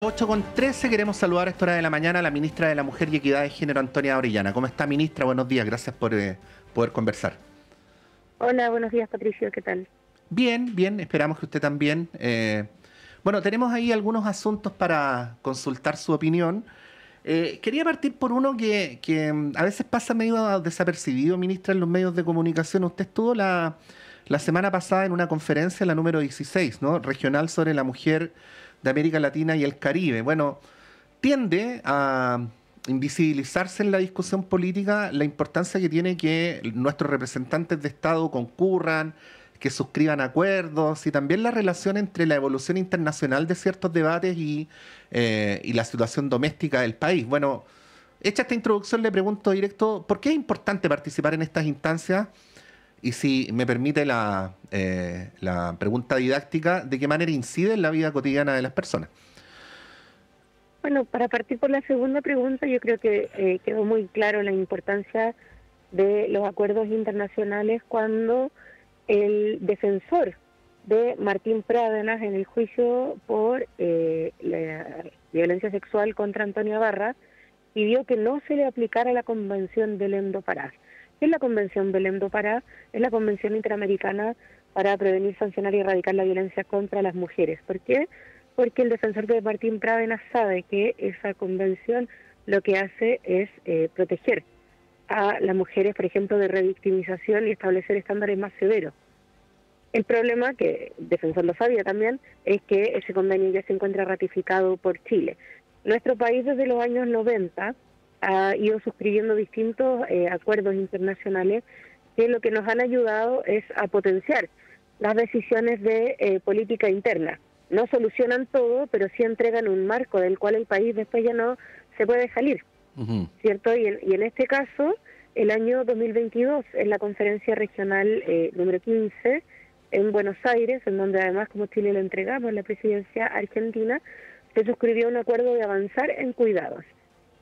8:13 queremos saludar a esta hora de la mañana a la ministra de la Mujer y Equidad de Género, Antonia Orellana. ¿Cómo está, ministra? Buenos días, gracias por poder conversar. Hola, buenos días, Patricio, ¿qué tal? Bien, bien, esperamos que usted también. Bueno, tenemos ahí algunos asuntos para consultar su opinión. Quería partir por uno que a veces pasa medio desapercibido, ministra, en los medios de comunicación. Usted estuvo la semana pasada en una conferencia, la número 16, ¿no? Regional sobre la mujer de América Latina y el Caribe. Bueno, tiende a invisibilizarse en la discusión política la importancia que tiene que nuestros representantes de Estado concurran, que suscriban acuerdos y también la relación entre la evolución internacional de ciertos debates y la situación doméstica del país. Bueno, hecha esta introducción, le pregunto directo, ¿por qué es importante participar en estas instancias? Y si me permite la pregunta didáctica, ¿de qué manera incide en la vida cotidiana de las personas? Bueno, para partir por la segunda pregunta, yo creo que quedó muy claro la importancia de los acuerdos internacionales cuando el defensor de Martín Pradenas en el juicio por la violencia sexual contra Antonio Barra pidió que no se le aplicara la Convención Belém do Pará. ¿Qué es la Convención Belém do Pará? Es la Convención Interamericana para prevenir, sancionar y erradicar la violencia contra las mujeres. ¿Por qué? Porque el defensor de Martín Pradenas sabe que esa convención lo que hace es proteger a las mujeres, por ejemplo, de revictimización y establecer estándares más severos. El problema, que el defensor lo sabía también, es que ese convenio ya se encuentra ratificado por Chile. Nuestro país desde los años 90 ha ido suscribiendo distintos acuerdos internacionales que lo que nos han ayudado es a potenciar las decisiones de política interna. No solucionan todo, pero sí entregan un marco del cual el país después ya no se puede salir, ¿cierto? Y en este caso, el año 2022, en la conferencia regional número 15, en Buenos Aires, en donde además como Chile le entregamos la presidencia argentina, se suscribió un acuerdo de avanzar en cuidados.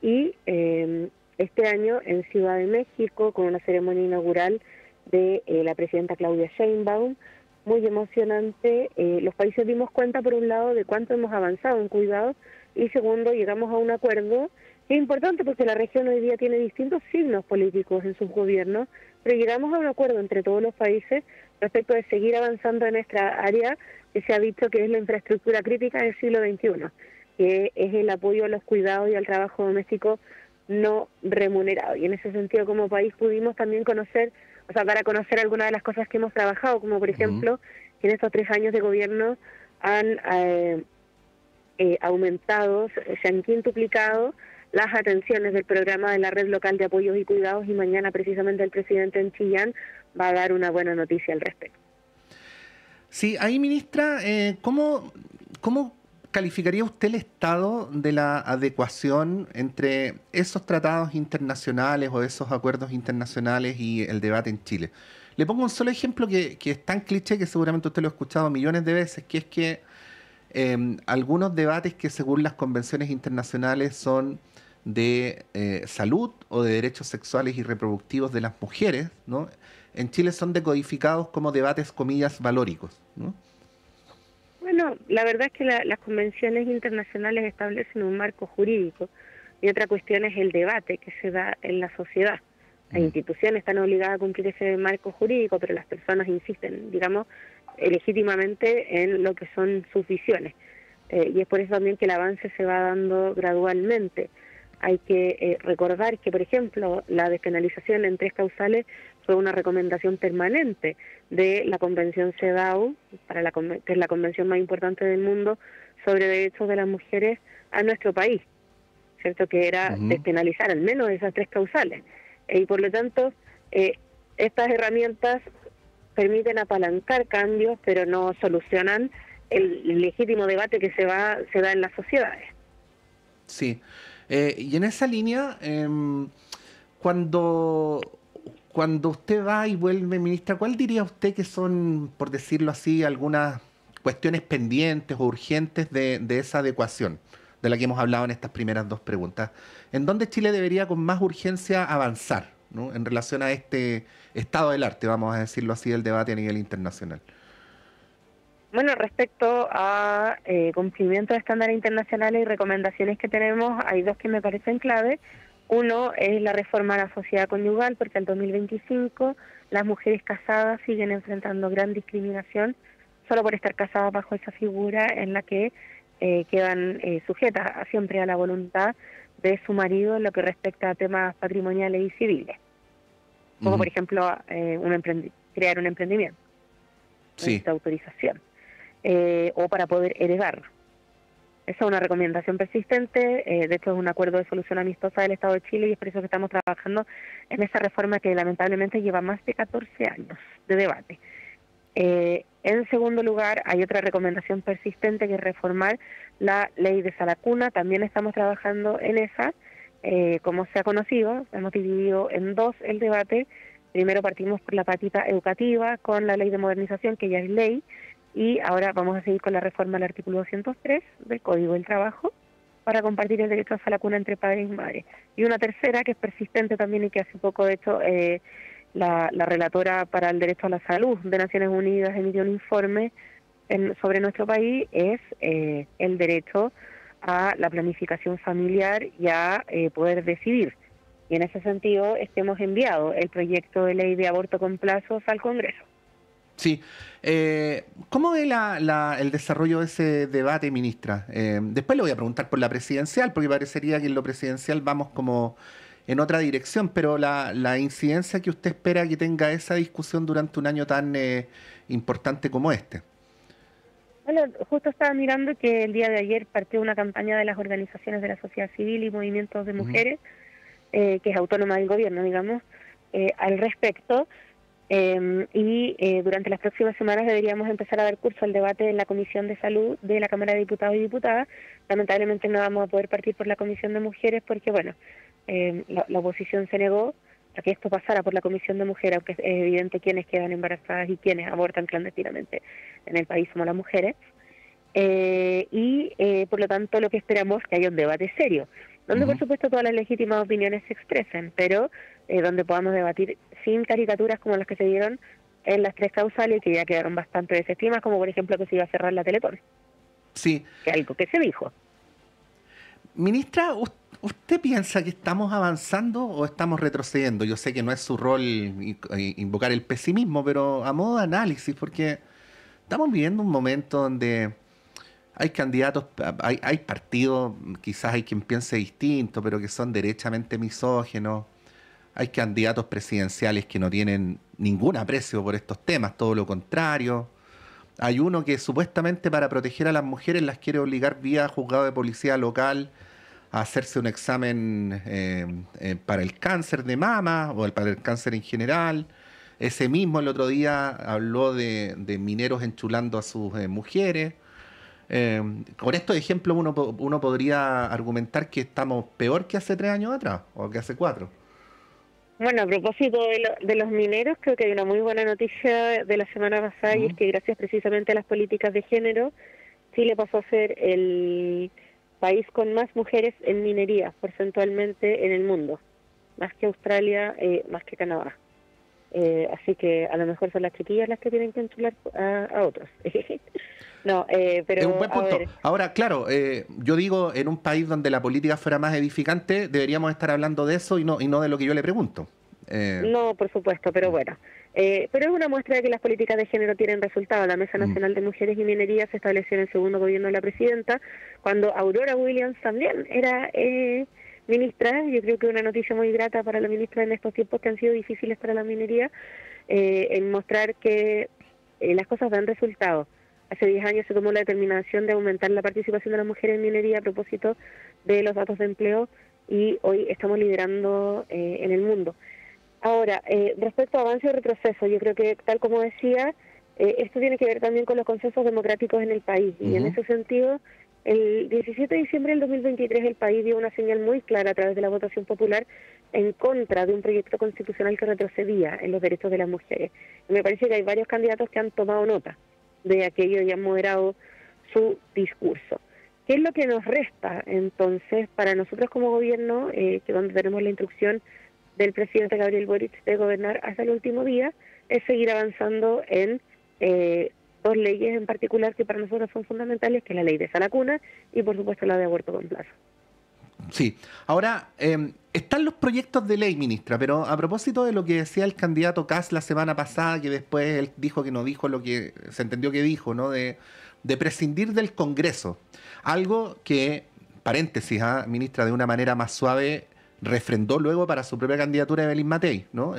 Y este año en Ciudad de México, con una ceremonia inaugural de la presidenta Claudia Sheinbaum, muy emocionante. Los países dimos cuenta, por un lado, de cuánto hemos avanzado en cuidados y segundo, llegamos a un acuerdo que es importante porque la región hoy día tiene distintos signos políticos en sus gobiernos, pero llegamos a un acuerdo entre todos los países respecto de seguir avanzando en esta área que se ha dicho que es la infraestructura crítica del siglo XXI, que es el apoyo a los cuidados y al trabajo doméstico no remunerado. Y en ese sentido, como país, pudimos también conocer, o sea, para conocer algunas de las cosas que hemos trabajado, como por ejemplo, que en estos 3 años de gobierno han aumentado, se han quintuplicado las atenciones del programa de la Red Local de Apoyos y Cuidados, y mañana precisamente el presidente en Chillán va a dar una buena noticia al respecto. Sí, ahí, ministra, ¿cómo calificaría usted el estado de la adecuación entre esos tratados internacionales o esos acuerdos internacionales y el debate en Chile? Le pongo un solo ejemplo que es tan cliché que seguramente usted lo ha escuchado millones de veces, que es que algunos debates que según las convenciones internacionales son de salud o de derechos sexuales y reproductivos de las mujeres, ¿no? En Chile son decodificados como debates, comillas, valóricos, ¿no? Bueno, la verdad es que las convenciones internacionales establecen un marco jurídico y otra cuestión es el debate que se da en la sociedad. Las instituciones están obligadas a cumplir ese marco jurídico, pero las personas insisten, digamos, legítimamente en lo que son sus visiones. Y es por eso también que el avance se va dando gradualmente. Hay que recordar que, por ejemplo, la despenalización en 3 causales fue una recomendación permanente de la Convención CEDAW, que es la convención más importante del mundo sobre derechos de las mujeres a nuestro país, ¿cierto? Que era despenalizar al menos esas 3 causales. Y por lo tanto, estas herramientas permiten apalancar cambios, pero no solucionan el legítimo debate que se da en las sociedades. Sí. Y en esa línea, cuando usted va y vuelve, ministra, ¿cuál diría usted que son, por decirlo así, algunas cuestiones pendientes o urgentes de esa adecuación, de la que hemos hablado en estas primeras 2 preguntas? ¿En dónde Chile debería con más urgencia avanzar, ¿no? En relación a este estado del arte, vamos a decirlo así, del debate a nivel internacional? Bueno, respecto a cumplimiento de estándares internacionales y recomendaciones que tenemos, hay dos que me parecen clave. Uno es la reforma a la sociedad conyugal, porque al 2025 las mujeres casadas siguen enfrentando gran discriminación solo por estar casadas bajo esa figura en la que quedan sujetas siempre a la voluntad de su marido en lo que respecta a temas patrimoniales y civiles, como por ejemplo crear un emprendimiento, Sí. esta autorización. O para poder heredar. Esa es una recomendación persistente, de hecho es un acuerdo de solución amistosa del Estado de Chile y es por eso que estamos trabajando en esa reforma que lamentablemente lleva más de 14 años de debate. En segundo lugar, hay otra recomendación persistente que es reformar la ley de sala cuna, también estamos trabajando en esa, como se ha conocido, hemos dividido en dos el debate. Primero partimos por la patita educativa con la ley de modernización, que ya es ley, y ahora vamos a seguir con la reforma al artículo 203 del Código del Trabajo para compartir el derecho a la cuna entre padres y madres. Y una tercera que es persistente también y que hace poco, de hecho, la relatora para el derecho a la salud de Naciones Unidas emitió un informe sobre nuestro país, es el derecho a la planificación familiar y a poder decidir. Y en ese sentido es que hemos enviado el proyecto de ley de aborto con plazos al Congreso. Sí. ¿Cómo ve el desarrollo de ese debate, ministra? Después le voy a preguntar por la presidencial, porque parecería que en lo presidencial vamos como en otra dirección, pero la incidencia que usted espera que tenga esa discusión durante un año tan importante como este. Bueno, justo estaba mirando que el día de ayer partió una campaña de las organizaciones de la sociedad civil y movimientos de mujeres, que es autónoma del gobierno, digamos, al respecto. Durante las próximas semanas deberíamos empezar a dar curso al debate en la Comisión de Salud de la Cámara de Diputados y Diputadas. Lamentablemente no vamos a poder partir por la Comisión de Mujeres porque, bueno, la oposición se negó a que esto pasara por la Comisión de Mujeres, aunque es evidente quiénes quedan embarazadas y quiénes abortan clandestinamente en el país somos las mujeres. Por lo tanto lo que esperamos es que haya un debate serio, donde por supuesto todas las legítimas opiniones se expresen, pero donde podamos debatir sin caricaturas como las que se dieron en las tres causales, que ya quedaron bastante desestimadas, como por ejemplo que se iba a cerrar la Teletón, Sí. que es algo que se dijo. Ministra, ¿usted piensa que estamos avanzando o estamos retrocediendo? Yo sé que no es su rol invocar el pesimismo, pero a modo de análisis, porque estamos viviendo un momento donde hay candidatos, hay partidos, quizás hay quien piense distinto, pero que son derechamente misóginos. Hay candidatos presidenciales que no tienen ningún aprecio por estos temas, todo lo contrario. Hay uno que supuestamente para proteger a las mujeres las quiere obligar vía juzgado de policía local a hacerse un examen para el cáncer de mama o para el cáncer en general. Ese mismo el otro día habló de mineros enchulando a sus mujeres. Con estos ejemplos uno podría argumentar que estamos peor que hace 3 años atrás o que hace 4. Bueno, a propósito de los mineros, creo que hay una muy buena noticia de la semana pasada y es que gracias precisamente a las políticas de género, Chile pasó a ser el país con más mujeres en minería porcentualmente en el mundo, más que Australia, más que Canadá. Así que a lo mejor son las chiquillas las que tienen que enchular a otros. No, pero Es un buen a punto. ver, Ahora, claro, yo digo, en un país donde la política fuera más edificante, deberíamos estar hablando de eso y no de lo que yo le pregunto. no, por supuesto, pero bueno. Pero es una muestra de que las políticas de género tienen resultado. La Mesa Mm, Nacional de Mujeres y Minería se estableció en el segundo gobierno de la presidenta, cuando Aurora Williams también era ministra. Yo creo que una noticia muy grata para la ministra en estos tiempos que han sido difíciles para la minería, en mostrar que las cosas dan resultado. Hace 10 años se tomó la determinación de aumentar la participación de las mujeres en minería a propósito de los datos de empleo y hoy estamos liderando en el mundo. Ahora, respecto a avance o retroceso, yo creo que, tal como decía, esto tiene que ver también con los consensos democráticos en el país. Y en ujú. ese sentido, el 17 de diciembre del 2023 el país dio una señal muy clara a través de la votación popular en contra de un proyecto constitucional que retrocedía en los derechos de las mujeres. Y me parece que hay varios candidatos que han tomado nota de aquello y han moderado su discurso. ¿Qué es lo que nos resta entonces para nosotros como gobierno, que donde tenemos la instrucción del presidente Gabriel Boric de gobernar hasta el último día, es seguir avanzando en dos leyes en particular que para nosotros son fundamentales, que es la ley de sala cuna y por supuesto la de aborto con plazo. Sí. Ahora, están los proyectos de ley, ministra, pero a propósito de lo que decía el candidato Kast la semana pasada, que después él dijo que no dijo lo que se entendió que dijo, ¿no? De prescindir del Congreso. Algo que, paréntesis, ministra, de una manera más suave, refrendó luego para su propia candidatura de Belín Matei, ¿no?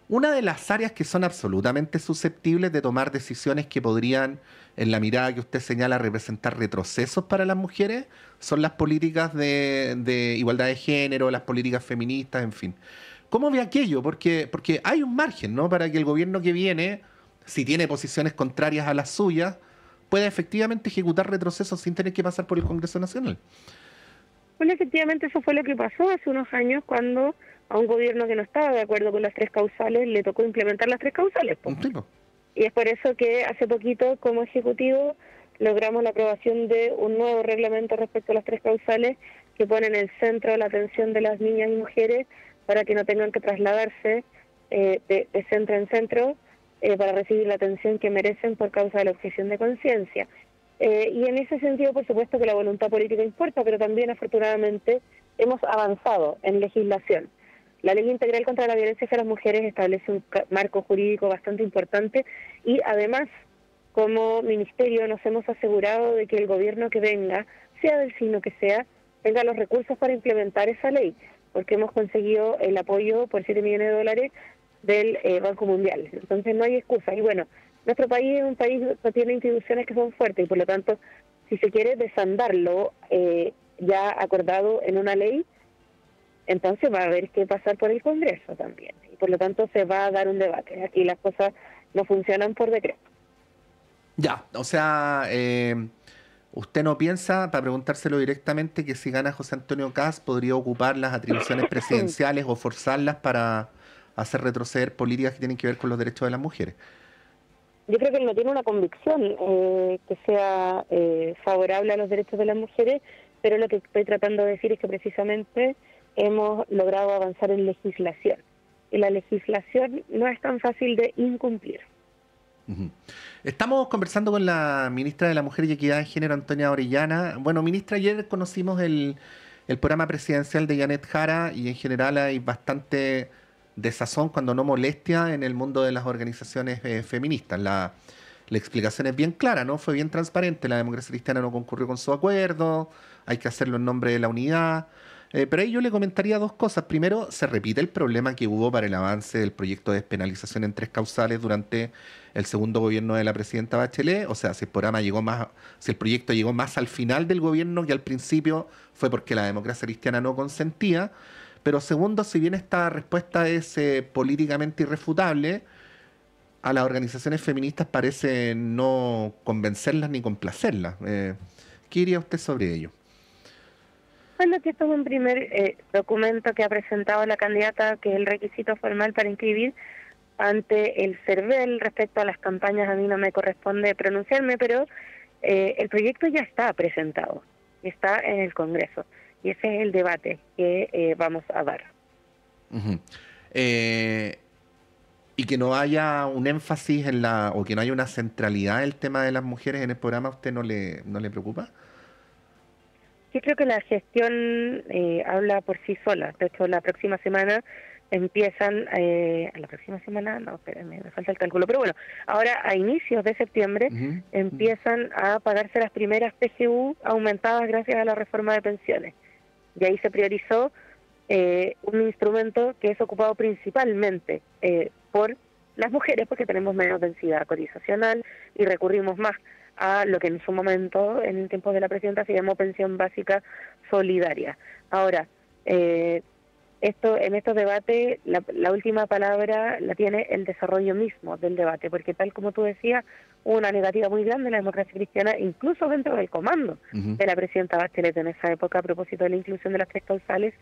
Una de las áreas que son absolutamente susceptibles de tomar decisiones que podrían, en la mirada que usted señala, representar retrocesos para las mujeres, son las políticas de igualdad de género, las políticas feministas, en fin. ¿Cómo ve aquello? Porque hay un margen, ¿no? Para que el gobierno que viene, si tiene posiciones contrarias a las suyas, pueda efectivamente ejecutar retrocesos sin tener que pasar por el Congreso Nacional. Bueno, efectivamente eso fue lo que pasó hace unos años cuando a un gobierno que no estaba de acuerdo con las tres causales le tocó implementar las tres causales. Y es por eso que hace poquito, como Ejecutivo, logramos la aprobación de un nuevo reglamento respecto a las tres causales que pone en el centro la atención de las niñas y mujeres para que no tengan que trasladarse de centro en centro para recibir la atención que merecen por causa de la objeción de conciencia. Y en ese sentido, por supuesto que la voluntad política importa, pero también afortunadamente hemos avanzado en legislación. La Ley Integral contra la Violencia hacia las Mujeres establece un marco jurídico bastante importante y además, como ministerio, nos hemos asegurado de que el gobierno que venga, sea del signo que sea, tenga los recursos para implementar esa ley, porque hemos conseguido el apoyo por $7 millones del Banco Mundial. Entonces no hay excusa. Y bueno, nuestro país es un país que tiene instituciones que son fuertes y por lo tanto, si se quiere desandarlo ya acordado en una ley, entonces va a haber que pasar por el Congreso también. Y por lo tanto se va a dar un debate. Aquí las cosas no funcionan por decreto. Ya, o sea, usted no piensa, para preguntárselo directamente, que si gana José Antonio Kast podría ocupar las atribuciones presidenciales o forzarlas para hacer retroceder políticas que tienen que ver con los derechos de las mujeres. Yo creo que él no tiene una convicción que sea favorable a los derechos de las mujeres, pero lo que estoy tratando de decir es que precisamente hemos logrado avanzar en legislación. Y la legislación no es tan fácil de incumplir. Estamos conversando con la ministra de la Mujer y Equidad de Género, Antonia Orellana. Bueno, ministra, ayer conocimos el programa presidencial de Janet Jara y en general hay bastante desazón, cuando no molestia, en el mundo de las organizaciones feministas. La explicación es bien clara, ¿no? Fue bien transparente. La democracia cristiana no concurrió con su acuerdo, hay que hacerlo en nombre de la unidad. Pero ahí yo le comentaría dos cosas. Primero, se repite el problema que hubo para el avance del proyecto de despenalización en tres causales durante el segundo gobierno de la presidenta Bachelet. O sea, si el proyecto llegó más al final del gobierno que al principio, fue porque la democracia cristiana no consentía. Pero segundo, si bien esta respuesta es políticamente irrefutable, a las organizaciones feministas parece no convencerlas ni complacerlas. ¿Qué diría usted sobre ello? Bueno, que esto es un primer documento que ha presentado la candidata, que es el requisito formal para inscribir ante el CERVEL. Respecto a las campañas, a mí no me corresponde pronunciarme, pero el proyecto ya está presentado, está en el Congreso, y ese es el debate que vamos a dar. Y que no haya un énfasis o que no haya una centralidad en el tema de las mujeres en el programa, ¿a usted no le preocupa? Yo creo que la gestión habla por sí sola. De hecho, la próxima semana empiezan, la próxima semana, no, espérenme, me falta el cálculo, pero bueno, ahora a inicios de septiembre empiezan a pagarse las primeras PGU aumentadas gracias a la reforma de pensiones. Y ahí se priorizó un instrumento que es ocupado principalmente por las mujeres, porque tenemos menos densidad cotizacional y recurrimos más a lo que en su momento, en tiempos de la presidenta, se llamó pensión básica solidaria. Ahora, en estos debates, la última palabra la tiene el desarrollo mismo del debate, porque tal como tú decías, hubo una negativa muy grande de la democracia cristiana, incluso dentro del comando de la presidenta Bachelet en esa época, a propósito de la inclusión de las tres causales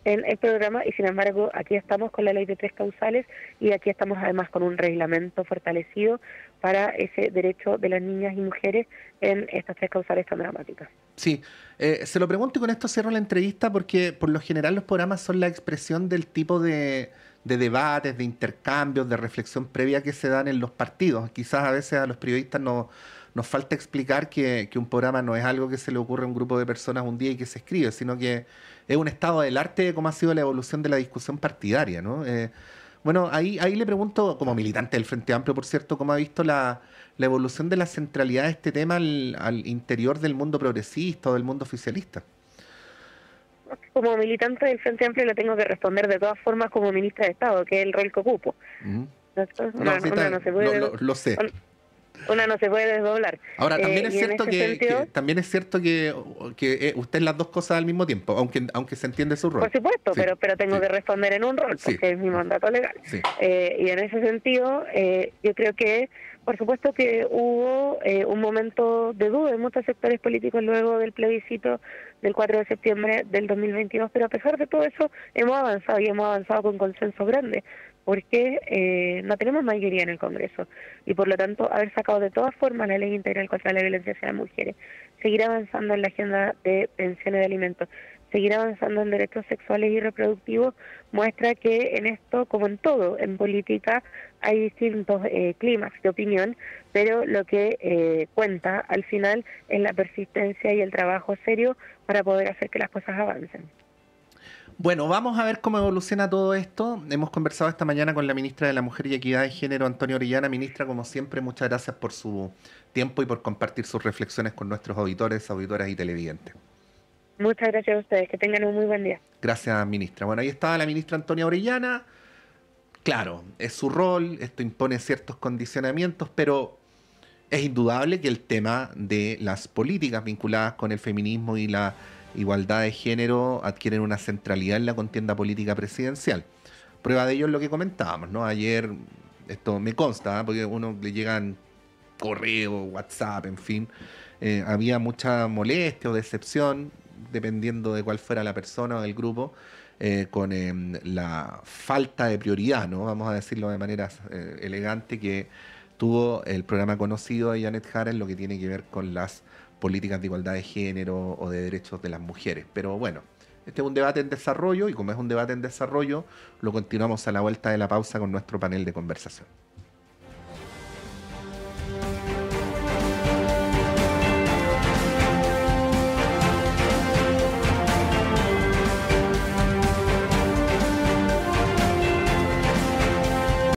en el programa, y sin embargo aquí estamos con la ley de tres causales y aquí estamos además con un reglamento fortalecido para ese derecho de las niñas y mujeres en estas tres causales tan dramáticas. Sí, se lo pregunto y con esto cierro la entrevista, porque por lo general los programas son la expresión del tipo de de debates, de intercambios, de reflexión previa que se dan en los partidos. Quizás a veces a los periodistas nos falta explicar que un programa no es algo que se le ocurre a un grupo de personas un día y que se escribe, sino que es un estado del arte de cómo ha sido la evolución de la discusión partidaria, ¿no? Bueno, ahí le pregunto, como militante del Frente Amplio, por cierto, cómo ha visto la evolución de la centralidad de este tema al interior del mundo progresista o del mundo oficialista. Como militante del Frente Amplio le tengo que responder de todas formas como ministra de Estado, que es el rol que ocupo. Mm. Una, No, sí, una no se puede, lo sé. una no se puede desdoblar. Ahora, también es y en cierto ese sentido, también es cierto que usted es las dos cosas al mismo tiempo, aunque se entiende su rol. por supuesto, Sí, pero tengo sí, que responder en un rol, sí, porque es mi mandato legal. sí. Y en ese sentido, yo creo que, por supuesto que hubo un momento de duda en muchos sectores políticos luego del plebiscito del 4 de septiembre del 2022, pero a pesar de todo eso hemos avanzado y hemos avanzado con consenso grande, porque no tenemos mayoría en el Congreso y por lo tanto haber sacado de todas formas la ley integral contra la violencia hacia las mujeres, seguir avanzando en la agenda de pensiones de alimentos, seguir avanzando en derechos sexuales y reproductivos, muestra que en esto, como en todo, en política, hay distintos climas de opinión, pero lo que cuenta al final es la persistencia y el trabajo serio para poder hacer que las cosas avancen. Bueno, vamos a ver cómo evoluciona todo esto. Hemos conversado esta mañana con la ministra de la Mujer y Equidad de Género, Antonia Orellana. Ministra, como siempre, muchas gracias por su tiempo y por compartir sus reflexiones con nuestros auditores, auditoras y televidentes. Muchas gracias a ustedes, que tengan un muy buen día. Gracias, ministra. Bueno, ahí estaba la ministra Antonia Orellana. Claro, es su rol, esto impone ciertos condicionamientos, pero es indudable que el tema de las políticas vinculadas con el feminismo y la igualdad de género adquieren una centralidad en la contienda política presidencial. Prueba de ello es lo que comentábamos, ¿no? Ayer, esto me consta, ¿eh? Porque a uno le llegan correo, WhatsApp, en fin, había mucha molestia o decepción, dependiendo de cuál fuera la persona o el grupo, con la falta de prioridad, ¿no? Vamos a decirlo de manera elegante, que tuvo el programa conocido de Janet Jara en lo que tiene que ver con las políticas de igualdad de género o de derechos de las mujeres. Pero bueno, este es un debate en desarrollo y como es un debate en desarrollo, lo continuamos a la vuelta de la pausa con nuestro panel de conversación.